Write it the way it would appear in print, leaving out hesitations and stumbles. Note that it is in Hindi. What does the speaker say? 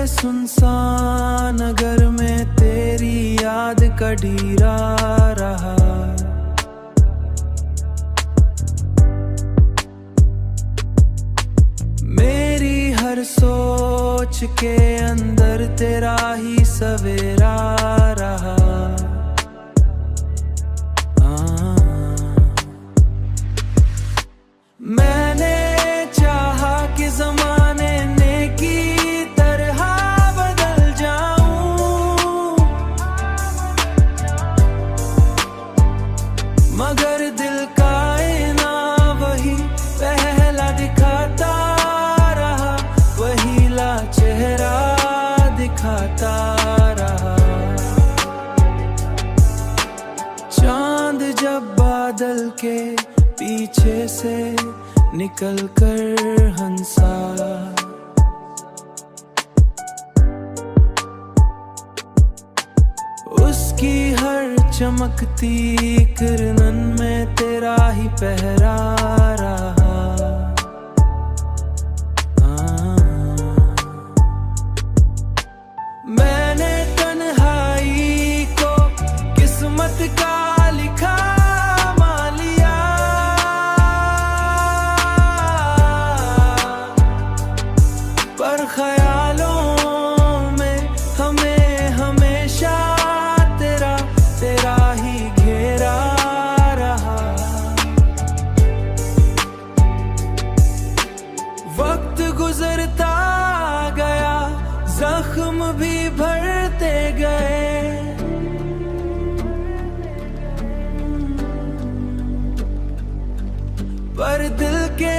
सुनसान नगर में तेरी याद का डीरा रहा। मेरी हर सोच के अंदर तेरा ही सवेरा रहा। मैंने चाहा कि ज़माने ने की तरह बदल जाऊं, मगर दिल का आईना वही पहला दिखाता रहा, वही ला चेहरा दिखाता रहा। चांद जब बादल के पीछे से निकल कर हंसा, उसकी हर चमकती किरणन में तेरा ही पहरा रहा। मैंने तन्हाई को किस्मत का लिखा मान लिया, पर ख्यालों में हमें हमेशा तेरा ही घेरा रहा। वक्त गुजरता गया, जख्म भी भरते गए, पर दिल के